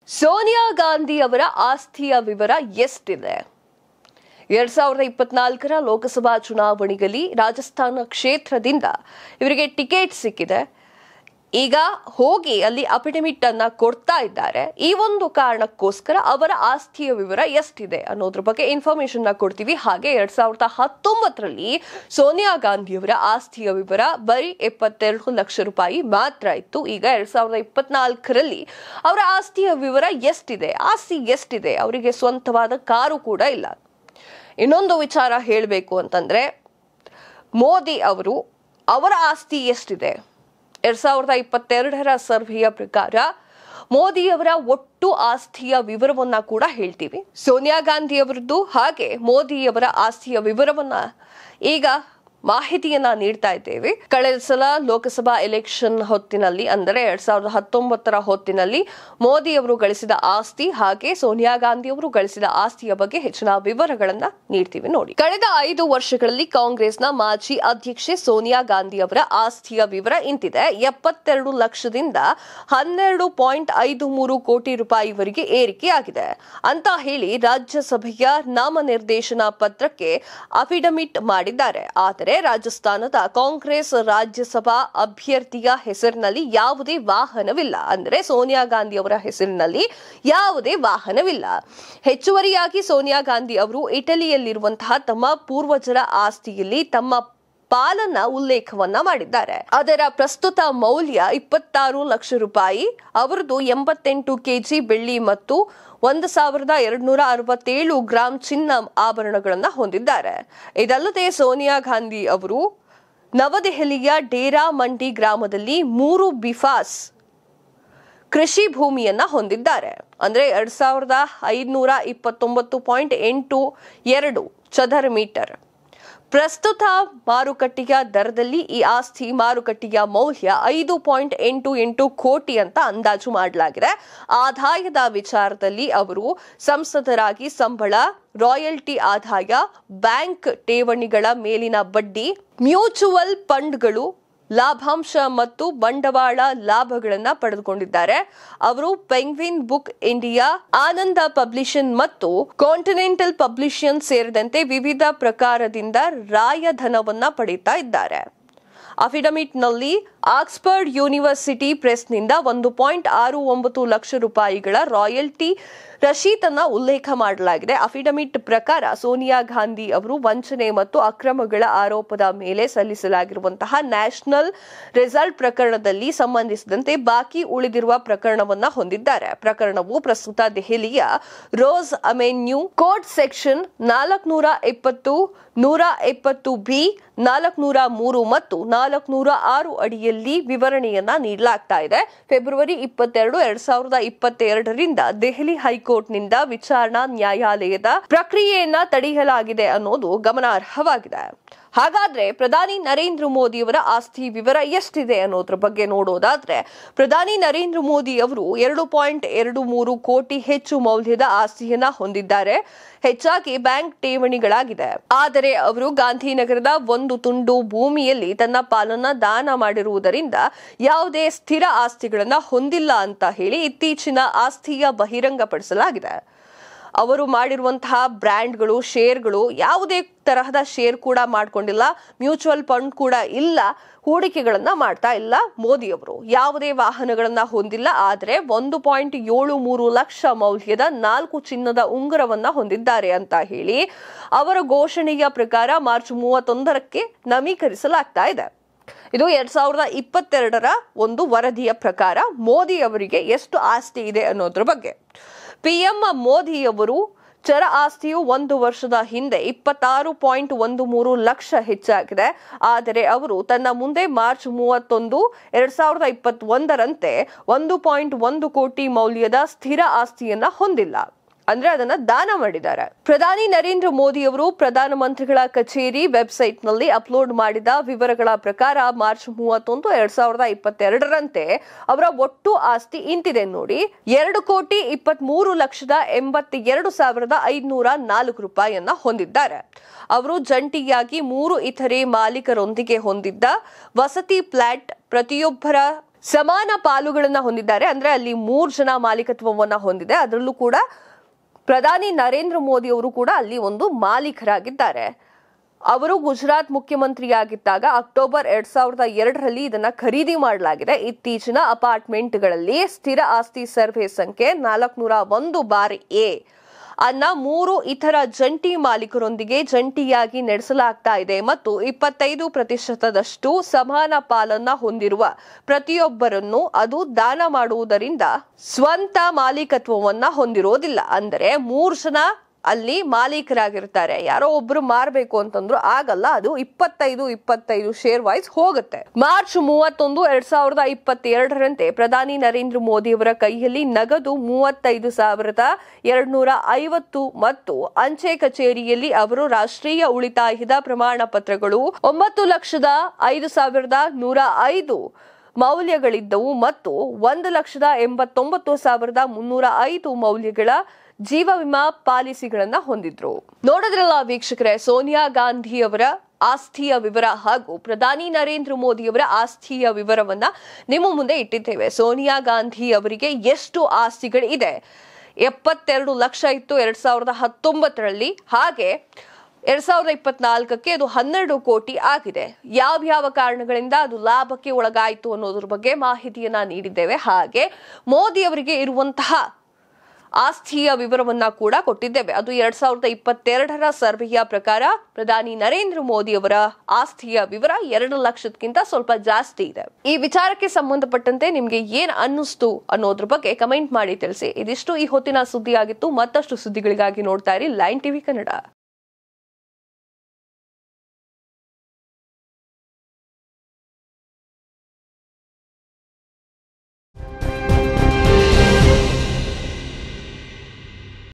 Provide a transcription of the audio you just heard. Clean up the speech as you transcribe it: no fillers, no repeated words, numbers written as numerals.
ಸೋನಿಯಾ ಗಾಂಧಿ ಅವರ ಆಸ್ತಿಯ ವಿವರ ಎಷ್ಟಿದೆ? 2024ರ ಲೋಕಸಭಾ ಚುನಾವಣೆಯಲ್ಲಿ ರಾಜಸ್ಥಾನ ಕ್ಷೇತ್ರದಿಂದ ಇವರಿಗೆ ಟಿಕೆಟ್ ಸಿಕ್ಕಿದೆ. ಈಗ ಹೋಗಿ ಅಲ್ಲಿ ಅಫಿಡವಿಟ್ ಅನ್ನ ಕೊಡ್ತಾ ಇದ್ದಾರೆ. ಈ ಒಂದು ಕಾರಣಕ್ಕೋಸ್ಕರ ಅವರ ಆಸ್ತಿಯ ವಿವರ ಎಷ್ಟಿದೆ ಅನ್ನೋದ್ರ ಬಗ್ಗೆ ಇನ್ಫಾರ್ಮೇಶನ್ ಕೊಡ್ತೀವಿ. ಹಾಗೆ 2019ರಲ್ಲಿ ಸೋನಿಯಾ ಗಾಂಧಿ ಅವರ ಆಸ್ತಿಯ ವಿವರ ಬರೀ 72 ಲಕ್ಷ ರೂಪಾಯಿ ಮಾತ್ರ ಇತ್ತು. ಈಗ 2024ರಲ್ಲಿ ಅವರ ಆಸ್ತಿಯ ವಿವರ ಎಷ್ಟಿದೆ? ಆಸ್ತಿ ಎಷ್ಟಿದೆ? ಅವರಿಗೆ ಸ್ವಂತವಾದ ಕಾರು ಕೂಡ ಇಲ್ಲ. ಇನ್ನೊಂದು ವಿಚಾರ ಹೇಳಬೇಕು ಅಂತಂದ್ರೆ, ಮೋದಿ ಅವರು ಅವರ ಆಸ್ತಿ ಎಷ್ಟಿದೆ? 2022ರ ಸರ್ವೆಯ ಪ್ರಕಾರ ಮೋದಿಯವರ ಒಟ್ಟು ಆಸ್ತಿಯ ವಿವರವನ್ನ ಕೂಡ ಹೇಳ್ತೀವಿ. ಸೋನಿಯಾ ಗಾಂಧಿ ಅವರದ್ದು ಹಾಗೆ ಮೋದಿಯವರ ಆಸ್ತಿಯ ವಿವರವನ್ನ ಈಗ ಮಾಹಿತಿಯನ್ನ ನೀಡ್ತಾ ಇದ್ದೇವೆ. ಕಳೆದ ಸಲ ಲೋಕಸಭಾ ಎಲೆಕ್ಷನ್ ಹೊತ್ತಿನಲ್ಲಿ, ಅಂದರೆ 2019ರ ಹೊತ್ತಿನಲ್ಲಿ ಮೋದಿ ಅವರು ಗಳಿಸಿದ ಆಸ್ತಿ ಹಾಗೆ ಸೋನಿಯಾ ಗಾಂಧಿ ಅವರು ಗಳಿಸಿದ ಆಸ್ತಿಯ ಬಗ್ಗೆ ಹೆಚ್ಚಿನ ವಿವರಗಳನ್ನ ನೀಡ್ತೀವಿ. ನೋಡಿ, ಕಳೆದ 5 ವರ್ಷಗಳಲ್ಲಿ ಕಾಂಗ್ರೆಸ್ನ ಮಾಜಿ ಅಧ್ಯಕ್ಷೆ ಸೋನಿಯಾ ಗಾಂಧಿ ಅವರ ಆಸ್ತಿಯ ವಿವರ ಇಂತಿದೆ. 72 ಲಕ್ಷದಿಂದ 12.53 ಕೋಟಿ ರೂಪಾಯಿವರೆಗೆ ಏರಿಕೆಯಾಗಿದೆ ಅಂತ ಹೇಳಿ ರಾಜ್ಯಸಭೆಯ ನಾಮನಿರ್ದೇಶನ ಪತ್ರಕ್ಕೆ ಅಫಿಡವಿಟ್ ಮಾಡಿದ್ದಾರೆ. ಆದರೆ ರಾಜಸ್ಥಾನದ ಕಾಂಗ್ರೆಸ್ ರಾಜ್ಯಸಭಾ ಅಭ್ಯರ್ಥಿಯ ಹೆಸರಿನಲ್ಲಿ ಯಾವುದೇ ವಾಹನವಿಲ್ಲ. ಅಂದರೆ ಸೋನಿಯಾ ಗಾಂಧಿ ಅವರ ಹೆಸರಿನಲ್ಲಿ ಯಾವುದೇ ವಾಹನವಿಲ್ಲ. ಹೆಚ್ಚುವರಿಯಾಗಿ ಸೋನಿಯಾ ಗಾಂಧಿ ಅವರು ಇಟಲಿಯಲ್ಲಿರುವಂತಹ ತಮ್ಮ ಪೂರ್ವಜರ ಆಸ್ತಿಯಲ್ಲಿ ತಮ್ಮ ಪಾಲನ್ನ ಉಲ್ಲೇಖವನ್ನ ಮಾಡಿದ್ದಾರೆ. ಅದರ ಪ್ರಸ್ತುತ ಮೌಲ್ಯ 26 ಲಕ್ಷ ರೂಪಾಯಿ. ಅವರದು 88 ಕೆಜಿ ಬೆಳ್ಳಿ ಮತ್ತು 1267 ಗ್ರಾಂ ಚಿನ್ನ ಆಭರಣಗಳನ್ನ ಹೊಂದಿದ್ದಾರೆ. ಇದಲ್ಲದೆ ಸೋನಿಯಾ ಗಾಂಧಿ ಅವರು ನವದೆಹಲಿಯ ಡೇರಾ ಮಂಡಿ ಗ್ರಾಮದಲ್ಲಿ 3 ಬಿಫಾಸ್ ಕೃಷಿ ಭೂಮಿಯನ್ನ ಹೊಂದಿದ್ದಾರೆ. ಅಂದ್ರೆ 2529.82 ಚದರ ಮೀಟರ್. ಪ್ರಸ್ತುತ ಮಾರುಕಟ್ಟೆಯ ದರದಲ್ಲಿ ಈ ಆಸ್ತಿ ಮಾರುಕಟ್ಟೆಯ ಮೌಲ್ಯ 5.88 ಕೋಟಿ ಅಂತ ಅಂದಾಜು ಮಾಡಲಾಗಿದೆ. ಆದಾಯದ ವಿಚಾರದಲ್ಲಿ ಅವರು ಸಂಸದರಾಗಿ ಸಂಬಳ, ರಾಯಲ್ಟಿ ಆದಾಯ, ಬ್ಯಾಂಕ್ ಠೇವಣಿಗಳ ಮೇಲಿನ ಬಡ್ಡಿ, ಮ್ಯೂಚುವಲ್ ಫಂಡ್ಗಳು ಲಾಭಾಂಶ ಮತ್ತು ಬಂಡವಾಳ ಲಾಭಗಳನ್ನ ಪಡೆದುಕೊಂಡಿದ್ದಾರೆ. ಅವರು ಪೆಂಗ್ವಿನ್ ಬುಕ್ ಇಂಡಿಯಾ, ಆನಂದ ಪಬ್ಲಿಷನ್ ಮತ್ತು ಕಾಂಟಿನೆಂಟಲ್ ಪಬ್ಲಿಷನ್ ಸೇರಿದಂತೆ ವಿವಿಧ ಪ್ರಕಾರದಿಂದ ರಾಯಧನವನ್ನ ಪಡೆಯುತ್ತಾ ಇದ್ದಾರೆ. ಅಫಿಡವಿಟ್ನಲ್ಲಿ ಆಕ್ಸ್ಫರ್ಡ್ ಯೂನಿವರ್ಸಿಟಿ ಪ್ರೆಸ್ನಿಂದ 1.69 ಲಕ್ಷ ರೂಪಾಯಿಗಳ ರಾಯಲ್ಟಿ ರಶೀತನ್ನ ಉಲ್ಲೇಖ ಮಾಡಲಾಗಿದೆ. ಅಫಿಡವಿಟ್ ಪ್ರಕಾರ ಸೋನಿಯಾ ಗಾಂಧಿ ಅವರು ವಂಚನೆ ಮತ್ತು ಅಕ್ರಮಗಳ ಆರೋಪದ ಮೇಲೆ ಸಲ್ಲಿಸಲಾಗಿರುವಂತಹ ನ್ಯಾಷನಲ್ ರಿಸಲ್ಟ್ ಪ್ರಕರಣದಲ್ಲಿ ಸಂಬಂಧಿಸಿದಂತೆ ಬಾಕಿ ಉಳಿದಿರುವ ಪ್ರಕರಣವನ್ನ ಹೊಂದಿದ್ದಾರೆ. ಪ್ರಕರಣವು ಪ್ರಸ್ತುತ ದೆಹಲಿಯ rose avenue court section 420, 120B, 403 ಮತ್ತು 406 ಅಡಿಯಲ್ಲಿ ವಿವರಣೆಯನ್ನ ನೀಡಲಾಗ್ತಾ ಇದೆ. ಫೆಬ್ರವರಿ 22, 2022ರಿಂದ ದೆಹಲಿ ಹೈಕೋರ್ಟ್ನಿಂದ ವಿಚಾರಣಾ ನ್ಯಾಯಾಲಯದ ಪ್ರಕ್ರಿಯೆಯನ್ನ ತಡೆಯಲಾಗಿದೆ ಅನ್ನೋದು ಗಮನಾರ್ಹವಾಗಿದೆ. ಹಾಗಾದ್ರೆ ಪ್ರಧಾನಿ ನರೇಂದ್ರ ಮೋದಿ ಅವರ ಆಸ್ತಿ ವಿವರ ಎಷ್ಟಿದೆ ಅನ್ನೋದ್ರ ಬಗ್ಗೆ ನೋಡೋದಾದ್ರೆ, ಪ್ರಧಾನಿ ನರೇಂದ್ರ ಮೋದಿ ಅವರು 2.23 ಕೋಟಿ ಹೆಚ್ಚು ಮೌಲ್ಯದ ಆಸ್ತಿಯನ್ನ ಹೊಂದಿದ್ದಾರೆ. ಹೆಚ್ಚಾಗಿ ಬ್ಯಾಂಕ್ ಠೇವಣಿಗಳಾಗಿದೆ. ಆದರೆ ಅವರು ಗಾಂಧಿನಗರದ ಒಂದು ತುಂಡು ಭೂಮಿಯಲ್ಲಿ ತನ್ನ ಪಾಲನ್ನ ದಾನ ಮಾಡಿರುವುದರಿಂದ ಯಾವುದೇ ಸ್ಥಿರ ಆಸ್ತಿಗಳನ್ನ ಹೊಂದಿಲ್ಲ ಅಂತ ಹೇಳಿ ಇತ್ತೀಚಿನ ಆಸ್ತಿಯ ಬಹಿರಂಗಪಡಿಸಲಾಗಿದೆ. ಅವರು ಮಾಡಿರುವಂತಹ ಬ್ರ್ಯಾಂಡ್ಗಳು, ಶೇರ್ಗಳು, ಯಾವುದೇ ತರಹದ ಶೇರ್ ಕೂಡ ಮಾಡ್ಕೊಂಡಿಲ್ಲ, ಮ್ಯೂಚುವಲ್ ಫಂಡ್ ಕೂಡ ಇಲ್ಲ, ಹೂಡಿಕೆಗಳನ್ನ ಮಾಡ್ತಾ ಇಲ್ಲ. ಮೋದಿ ಅವರು ಯಾವುದೇ ವಾಹನಗಳನ್ನ ಹೊಂದಿಲ್ಲ. ಆದರೆ 1.73 ಲಕ್ಷ ಮೌಲ್ಯದ 4 ಚಿನ್ನದ ಉಂಗುರವನ್ನ ಹೊಂದಿದ್ದಾರೆ ಅಂತ ಹೇಳಿ ಅವರ ಘೋಷಣೆಯ ಪ್ರಕಾರ ಮಾರ್ಚ್ 31ಕ್ಕೆ ನವೀಕರಿಸಲಾಗ್ತಾ ಇದೆ. ಇದು 2022ರ ಒಂದು ವರದಿಯ ಪ್ರಕಾರ ಮೋದಿ ಅವರಿಗೆ ಎಷ್ಟು ಆಸ್ತಿ ಇದೆ ಅನ್ನೋದ್ರ ಬಗ್ಗೆ. ಪಿಎಂ ಮೋದಿ ಅವರು ಚರ ಆಸ್ತಿಯು 1 ವರ್ಷದ ಹಿಂದೆ 26.13 ಲಕ್ಷ ಹೆಚ್ಚಾಗಿದೆ. ಆದರೆ ಅವರು ತನ್ನ ಮುಂದೆ ಮಾರ್ಚ್ 31, 2021ರಂತೆ 1.1 ಕೋಟಿ ಮೌಲ್ಯದ ಸ್ಥಿರ ಆಸ್ತಿಯನ್ನ ಹೊಂದಿಲ್ಲ. ಅಂದ್ರೆ ಅದನ್ನ ದಾನ ಮಾಡಿದ್ದಾರೆ. ಪ್ರಧಾನಿ ನರೇಂದ್ರ ಮೋದಿ ಅವರು ಪ್ರಧಾನಮಂತ್ರಿಗಳ ಕಚೇರಿ ವೆಬ್ಸೈಟ್ ನಲ್ಲಿ ಅಪ್ಲೋಡ್ ಮಾಡಿದ ವಿವರಗಳ ಪ್ರಕಾರ ಮಾರ್ಚ್ 31, 2022ರಂತೆ ಅವರ ಒಟ್ಟು ಆಸ್ತಿ ಇಂತಿದೆ ನೋಡಿ. 2,23,82,504 ರೂಪಾಯಿಯನ್ನ ಹೊಂದಿದ್ದಾರೆ. ಅವರು ಜಂಟಿಯಾಗಿ 3 ಇತರೆ ಮಾಲೀಕರೊಂದಿಗೆ ಹೊಂದಿದ್ದ ವಸತಿ ಫ್ಲಾಟ್ ಪ್ರತಿಯೊಬ್ಬರ ಸಮಾನ ಪಾಲುಗಳನ್ನ ಹೊಂದಿದ್ದಾರೆ. ಅಂದ್ರೆ ಅಲ್ಲಿ 3 ಜನ ಮಾಲೀಕತ್ವವನ್ನ ಹೊಂದಿದೆ. ಅದರಲ್ಲೂ ಕೂಡ ಪ್ರಧಾನಿ ನರೇಂದ್ರ ಮೋದಿ ಅವರು ಕೂಡ ಅಲ್ಲಿ ಒಂದು ಮಾಲೀಕರಾಗಿದ್ದಾರೆ. ಅವರು ಗುಜರಾತ್ ಮುಖ್ಯಮಂತ್ರಿಯಾಗಿದ್ದಾಗ ಅಕ್ಟೋಬರ್ 2002ರಲ್ಲಿ ಇದನ್ನ ಖರೀದಿ ಮಾಡಲಾಗಿದೆ. ಇತ್ತೀಚಿನ ಅಪಾರ್ಟ್ಮೆಂಟ್ಗಳಲ್ಲಿ ಸ್ಥಿರ ಆಸ್ತಿ ಸರ್ವೆ ಸಂಖ್ಯೆ 401/A ಅನ್ನ 3 ಇತರ ಜಂಟಿ ಮಾಲೀಕರೊಂದಿಗೆ ಜಂಟಿಯಾಗಿ ನಡೆಸಲಾಗ್ತಾ ಇದೆ ಮತ್ತು 25% ಸಮಾನ ಪಾಲನ್ನ ಹೊಂದಿರುವ ಪ್ರತಿಯೊಬ್ಬರನ್ನು ಅದು ದಾನ ಮಾಡುವುದರಿಂದ ಸ್ವಂತ ಮಾಲೀಕತ್ವವನ್ನ ಹೊಂದಿರೋದಿಲ್ಲ. ಅಂದರೆ 3 ಜನ ಅಲ್ಲಿ ಮಾಲೀಕರಾಗಿರ್ತಾರೆ. ಯಾರೋ ಒಬ್ರು ಮಾರಬೇಕು ಅಂತಂದ್ರು ಆಗಲ್ಲ. ಅದು 25 ಶೇರ್ ವೈಸ್ ಹೋಗುತ್ತೆ. ಮಾರ್ಚ್ 31, 2022ರಂತೆ ಪ್ರಧಾನಿ ನರೇಂದ್ರ ಮೋದಿ ಅವರ ಕೈಯಲ್ಲಿ ನಗದು 35,250 ಮತ್ತು ಅಂಚೆ ಕಚೇರಿಯಲ್ಲಿ ಅವರು ರಾಷ್ಟ್ರೀಯ ಉಳಿತಾಯದ ಪ್ರಮಾಣ ಪತ್ರಗಳು 9,05,105 ಮೌಲ್ಯಗಳಿದ್ದವು ಮತ್ತು 1,89,305 ಮೌಲ್ಯಗಳ ಜೀವ ವಿಮಾ ಪಾಲಿಸಿಗಳನ್ನ ಹೊಂದಿದ್ರು. ನೋಡಿದ್ರಲ್ಲ ವೀಕ್ಷಕರೇ, ಸೋನಿಯಾ ಗಾಂಧಿ ಅವರ ಆಸ್ತಿಯ ವಿವರ ಹಾಗೂ ಪ್ರಧಾನಿ ನರೇಂದ್ರ ಮೋದಿ ಅವರ ಆಸ್ತಿಯ ವಿವರವನ್ನ ನಿಮ್ಮ ಮುಂದೆ ಇಟ್ಟಿದ್ದೇವೆ. ಸೋನಿಯಾ ಗಾಂಧಿ ಅವರಿಗೆ ಎಷ್ಟು ಆಸ್ತಿಗಳು ಇದೆ? 72 ಲಕ್ಷ ಇತ್ತು 2019ರಲ್ಲಿ. ಹಾಗೆ 2024ಕ್ಕೆ ಅದು 12 ಕೋಟಿ ಆಗಿದೆ. ಯಾವ ಕಾರಣಗಳಿಂದ ಅದು ಲಾಭಕ್ಕೆ ಒಳಗಾಯಿತು ಅನ್ನೋದ್ರ ಬಗ್ಗೆ ಮಾಹಿತಿಯನ್ನ ನೀಡಿದ್ದೇವೆ. ಹಾಗೆ ಮೋದಿ ಅವರಿಗೆ ಇರುವಂತಹ ಆಸ್ತಿಯ ವಿವರವನ್ನ ಕೂಡ ಕೊಟ್ಟಿದ್ದೇವೆ. ಅದು 2022ರ ಸರ್ವೆಯ ಪ್ರಕಾರ ಪ್ರಧಾನಿ ನರೇಂದ್ರ ಮೋದಿ ಅವರ ಆಸ್ತಿಯ ವಿವರ 2 ಲಕ್ಷಕ್ಕಿಂತ ಸ್ವಲ್ಪ ಜಾಸ್ತಿ ಇದೆ. ಈ ವಿಚಾರಕ್ಕೆ ಸಂಬಂಧಪಟ್ಟಂತೆ ನಿಮ್ಗೆ ಏನ್ ಅನ್ನಿಸ್ತು ಅನ್ನೋದ್ರ ಬಗ್ಗೆ ಕಮೆಂಟ್ ಮಾಡಿ ತಿಳಿಸಿ. ಇದಿಷ್ಟು ಈ ಹೊತ್ತಿನ ಸುದ್ದಿಯಾಗಿತ್ತು. ಮತ್ತಷ್ಟು ಸುದ್ದಿಗಳಿಗಾಗಿ ನೋಡ್ತಾ ಇರಿ ಲೈನ್ ಟಿವಿ ಕನ್ನಡ.